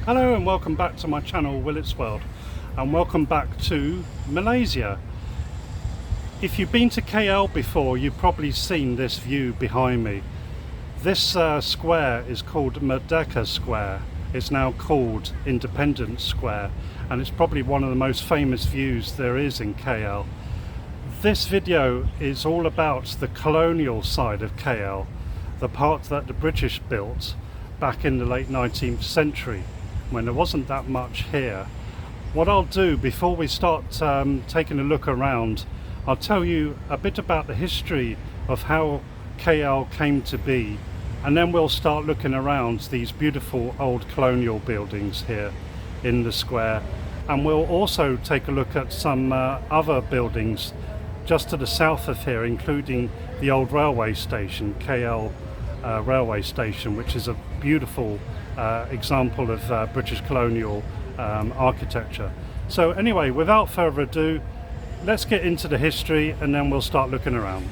Hello and welcome back to my channel Willet's World, and welcome back to Malaysia. If you've been to KL before, you've probably seen this view behind me. This square is called Merdeka Square. It's now called Independence Square, and it's probably one of the most famous views there is in KL. This video is all about the colonial side of KL, the part that the British built back in the late 19th century, when there wasn't that much here. What I'll do before we start taking a look around, I'll tell you a bit about the history of how KL came to be, and then we'll start looking around these beautiful old colonial buildings here in the square, and we'll also take a look at some other buildings just to the south of here, including the old railway station, KL railway station, which is a beautiful example of British colonial architecture. So anyway, without further ado, let's get into the history and then we'll start looking around.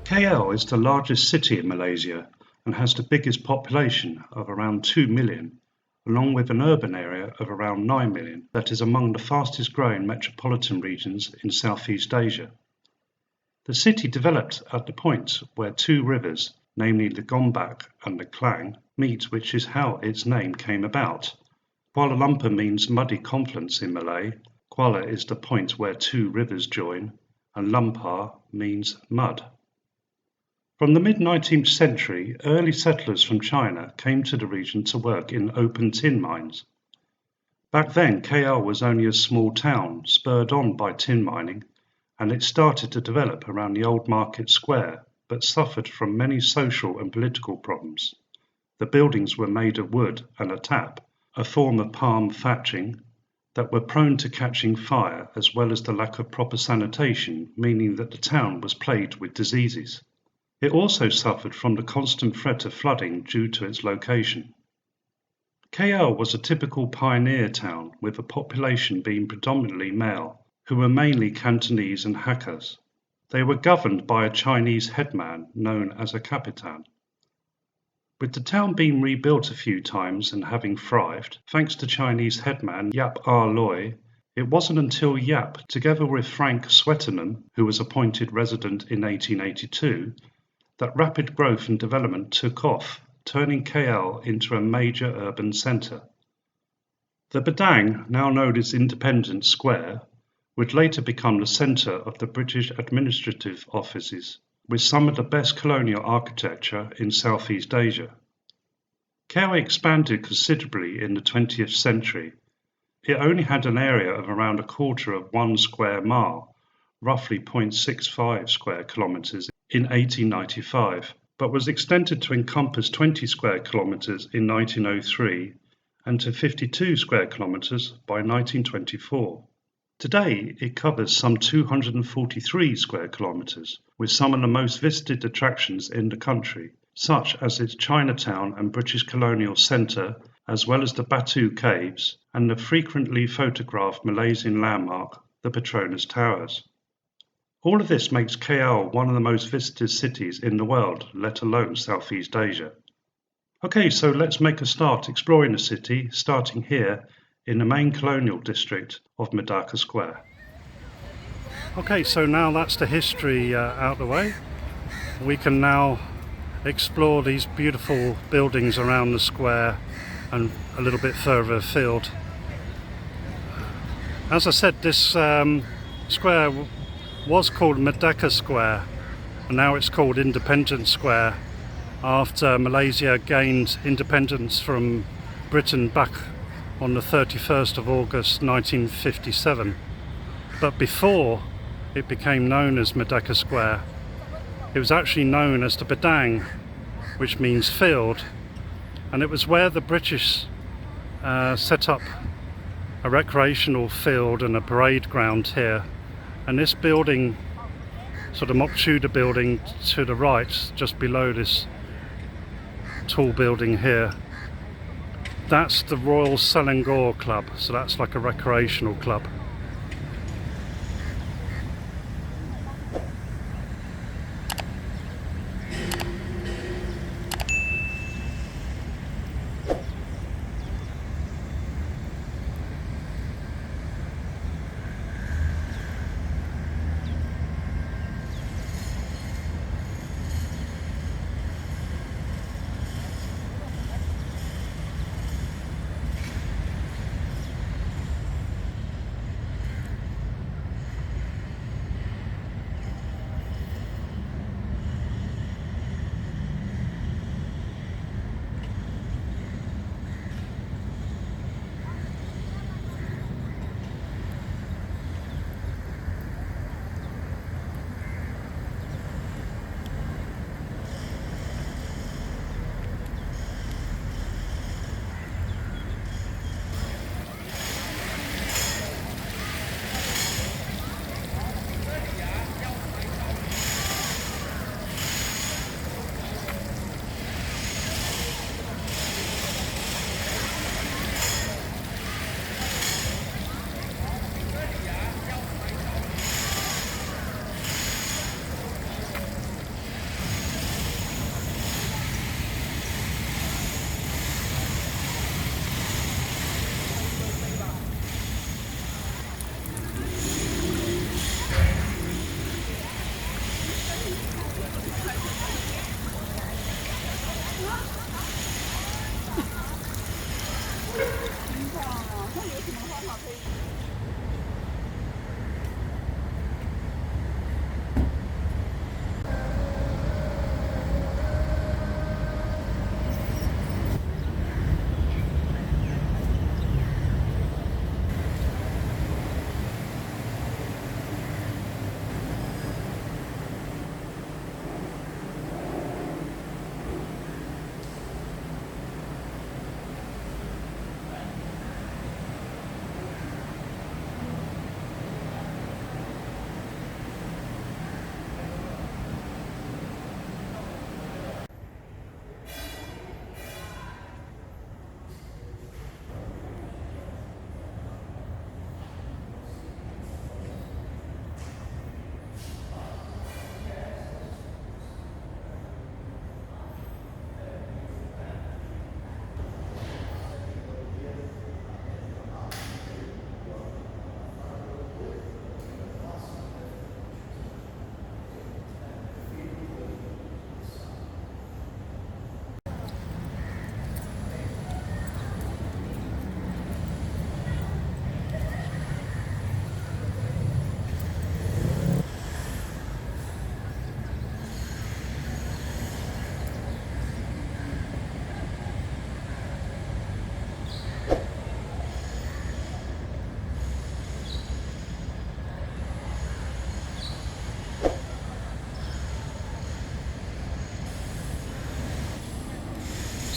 KL is the largest city in Malaysia and has the biggest population of around 2 million, along with an urban area of around 9 million that is among the fastest growing metropolitan regions in Southeast Asia. The city developed at the point where two rivers, namely the Gombak and the Klang, meet, which is how its name came about. Kuala Lumpur means muddy confluence in Malay, Kuala is the point where two rivers join, and Lumpur means mud. From the mid-19th century, early settlers from China came to the region to work in open tin mines. Back then, KL was only a small town, spurred on by tin mining, and it started to develop around the old market square, but suffered from many social and political problems. The buildings were made of wood and a tap, a form of palm thatching, that were prone to catching fire, as well as the lack of proper sanitation, meaning that the town was plagued with diseases. It also suffered from the constant threat of flooding due to its location. KL was a typical pioneer town, with the population being predominantly male, who were mainly Cantonese and Hakkas. They were governed by a Chinese headman known as a Kapitan. With the town being rebuilt a few times and having thrived, thanks to Chinese headman Yap Ah Loy, it wasn't until Yap, together with Frank Swettenham, who was appointed resident in 1882, that rapid growth and development took off, turning KL into a major urban centre. The Padang, now known as Independence Square, would later become the centre of the British administrative offices, with some of the best colonial architecture in Southeast Asia. KL expanded considerably in the 20th century. It only had an area of around a quarter of 1 square mile, roughly 0.65 square kilometres, in 1895, but was extended to encompass 20 square kilometres in 1903 and to 52 square kilometres by 1924. Today, it covers some 243 square kilometres, with some of the most visited attractions in the country, such as its Chinatown and British Colonial Centre, as well as the Batu Caves and the frequently photographed Malaysian landmark, the Petronas Towers. All of this makes KL one of the most visited cities in the world, let alone Southeast Asia. Okay, so let's make a start exploring the city, starting here in the main colonial district of Merdeka Square. Okay, so now that's the history out the way. We can now explore these beautiful buildings around the square and a little bit further afield. As I said, this square was called Merdeka Square, and now it's called Independence Square after Malaysia gained independence from Britain back on the 31st of August 1957. But before it became known as Merdeka Square, it was actually known as the Padang, which means field, and it was where the British set up a recreational field and a parade ground here. And this building, sort of Mok Chuda building to the right, just below this tall building here, that's the Royal Selangor Club, so that's like a recreational club.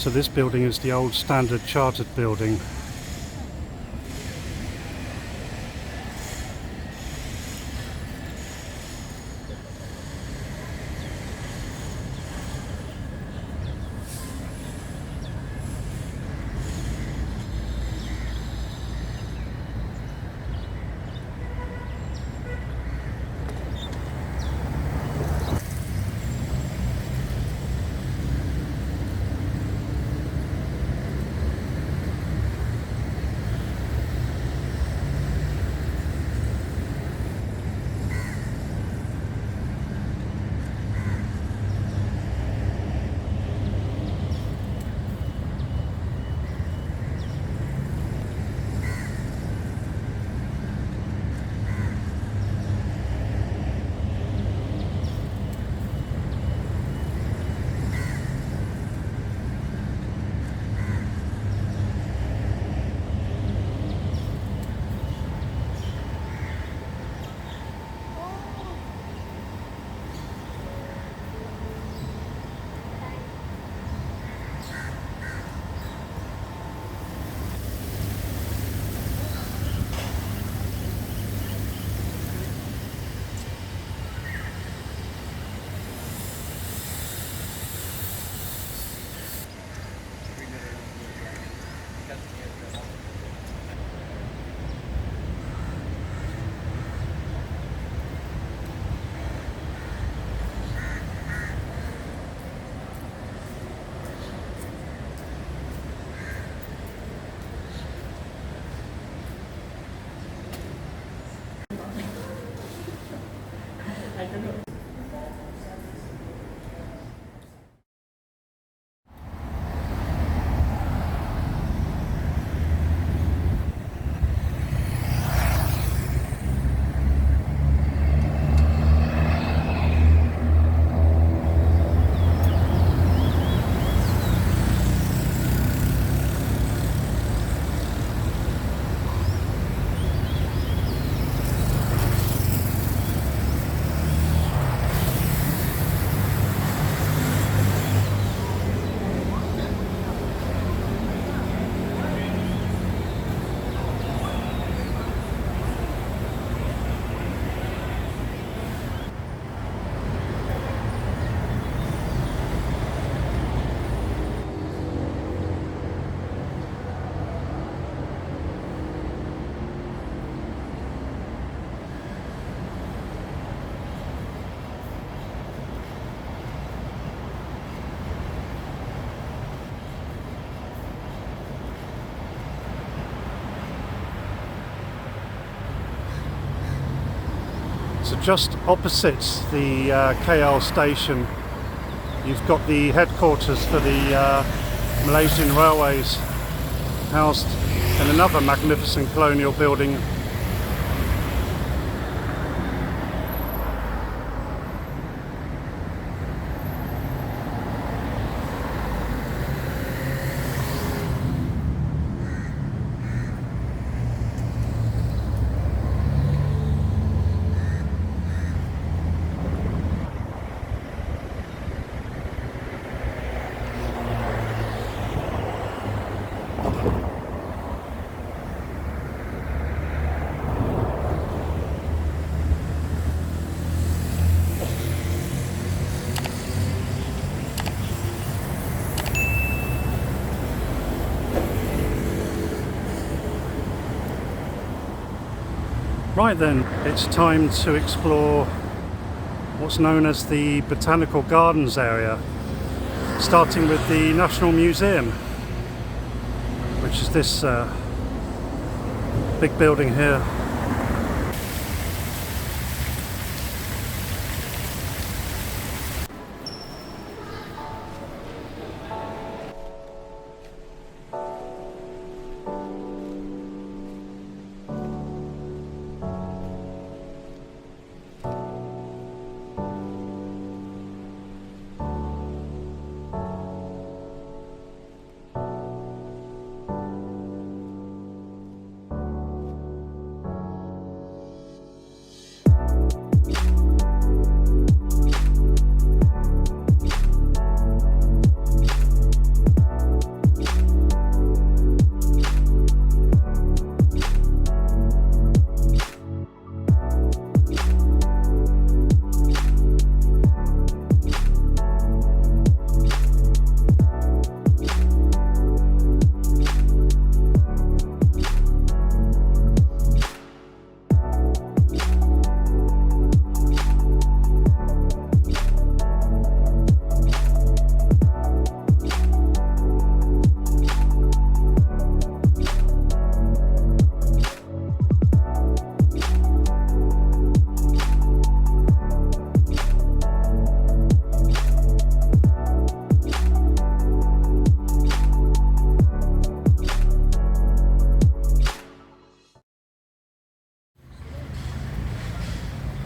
So this building is the old Standard Chartered building. So just opposite the KL station you've got the headquarters for the Malaysian Railways, housed in another magnificent colonial building. Right then, it's time to explore what's known as the Botanical Gardens area, starting with the National Museum, which is this big building here.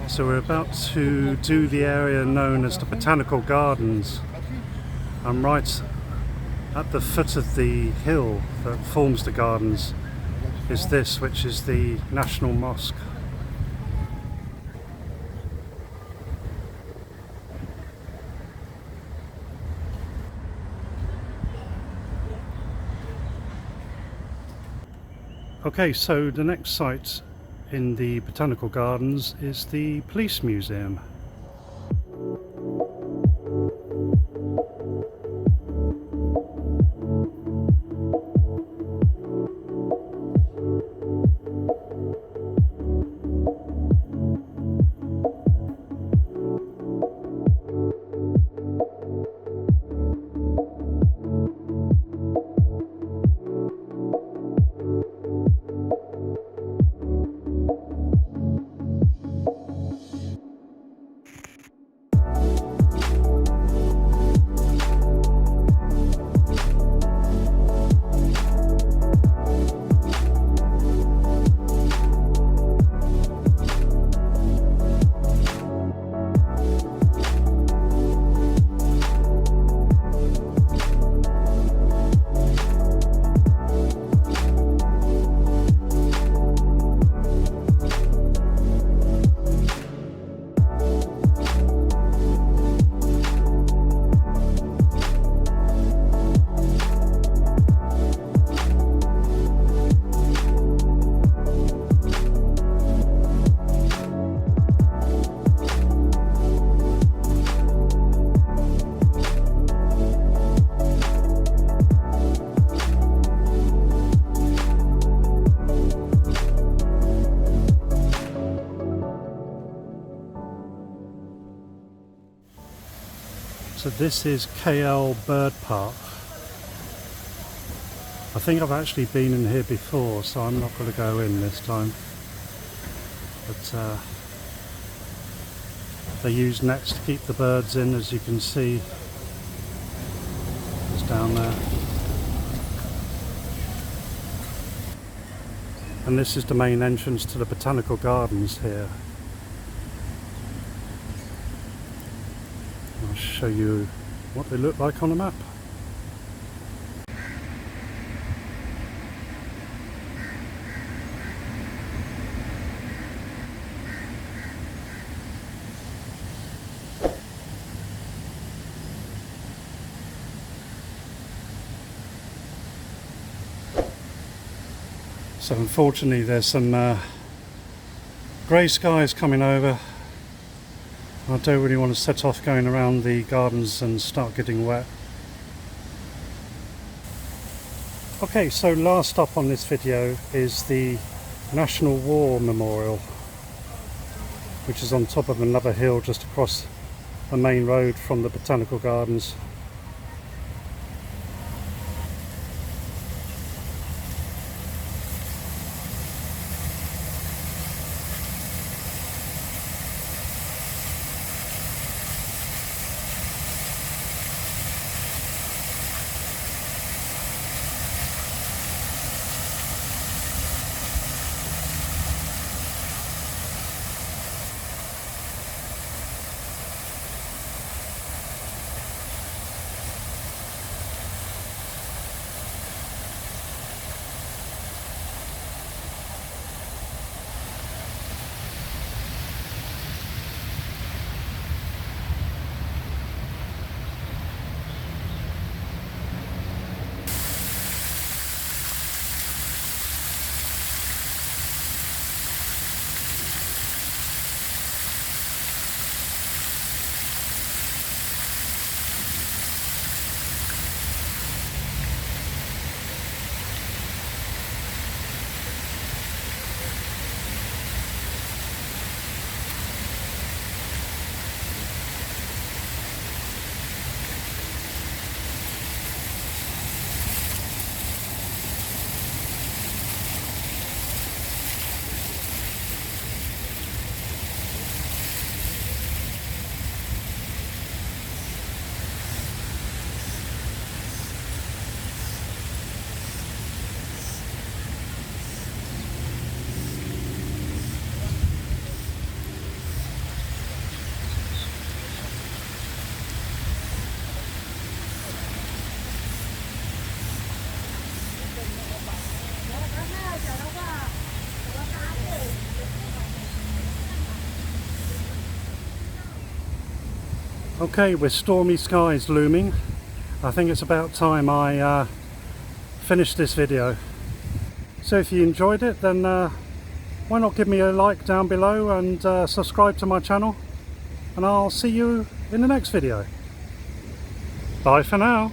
So we're about to do the area known as the Botanical Gardens. I'm right at the foot of the hill that forms the gardens is this, which is the National Mosque. Okay, so the next site in the Botanical Gardens is the Police Museum. So this is KL Bird Park. I think I've actually been in here before, so I'm not going to go in this time. But they use nets to keep the birds in, as you can see. down there. And this is the main entrance to the Botanical Gardens here. I'll show you what they look like on a map. So unfortunately there's some grey skies coming over. I don't really want to set off going around the gardens and start getting wet. Okay, so last stop on this video is the National War Memorial, which is on top of another hill just across the main road from the Botanical Gardens. Okay, with stormy skies looming, I think it's about time I finish this video. So if you enjoyed it, then why not give me a like down below and subscribe to my channel, and I'll see you in the next video. Bye for now.